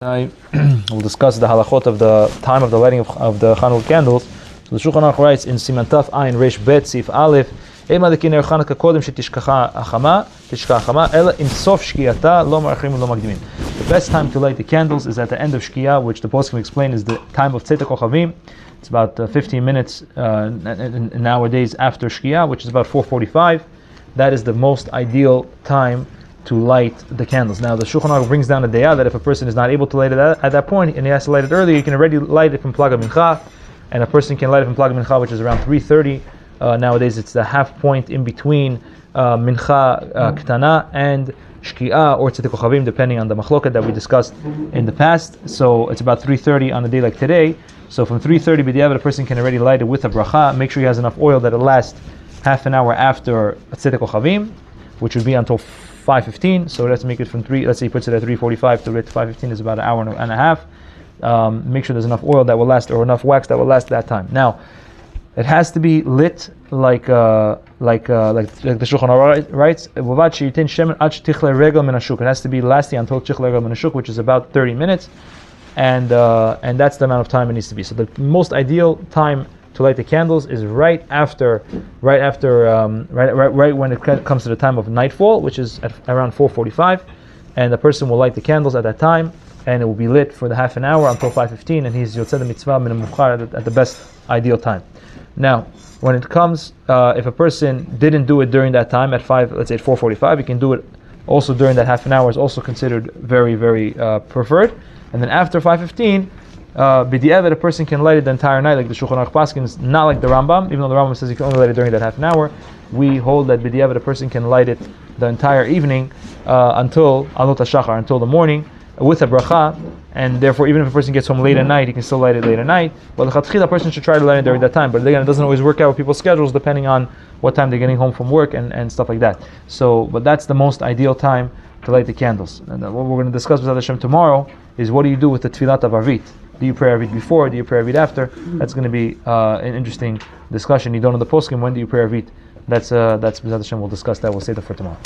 We'll discuss the halachot of the time of the lighting of the Chanuka candles. So the Shulchan Aruch writes in Siman Taf Ayin Resh Bet Sif Aleph, Ema lekiner Chanuka kodem shetishkacha achama, ela im sof shkiyata lo marachim lo makdimin. The best time to light the candles is at the end of Shkia, which the Poskim explain is the time of Tzeit HaKochavim. It's about 15 minutes nowadays after Shkia, which is about 4:45. That is the most ideal time to light the candles. Now the Shulchan Aruch brings down a daya that if a person is not able to light it at that point and he has to light it earlier, he can already light it from Plag Mincha, and a person can light it from Plag Mincha, which is around 3:30. Nowadays it's the half point in between Mincha Ketana and Shki'ah or Tzeit HaKochavim, depending on the machloket that we discussed in the past. So it's about 3:30 on a day like today. So from 3:30 b'diavad, a person can already light it with a bracha. Make sure he has enough oil that it lasts half an hour after Tzeit HaKochavim, which would be until 5:15. So let's make it from 3. Let's say he puts it at 3:45 to 5:15 is about an hour and a half. Make sure there's enough oil that will last, or enough wax that will last that time. Now, it has to be lit like the Shulchan Aruch writes. It has to be lasting until tichle regel min hashuk, which is about 30 minutes, and that's the amount of time it needs to be. So the most ideal time to light the candles is right when it comes to the time of nightfall, which is at around 4:45, and the person will light the candles at that time, and it will be lit for the half an hour until 5:15, and he's yotzei mitzvah min muchar at the best ideal time. Now, when it comes, if a person didn't do it during that time at 5, let's say at 4:45, he can do it also during that half an hour. Is also considered very, very preferred. And then after 5:15. B'di'evet, a person can light it the entire night, like the Shulchan Aruch Paskins, not like the Rambam. Even though the Rambam says you can only light it during that half an hour, we hold that b'di'evet, a person can light it the entire evening until alot hashachar, until the morning, with a bracha. And therefore, even if a person gets home late at night, he can still light it late at night. But the person should try to light it during that time. But again, it doesn't always work out with people's schedules, depending on what time they're getting home from work and stuff like that. So, but that's the most ideal time to light the candles. And what we're going to discuss with Hashem tomorrow is what do you do with the tefillat of Arvit? Do you pray Arvit before? Do you pray Arvit after? That's going to be an interesting discussion. You don't know the poskim. When do you pray Arvit? That's B'ezrat Hashem. We'll discuss that. We'll save that for tomorrow.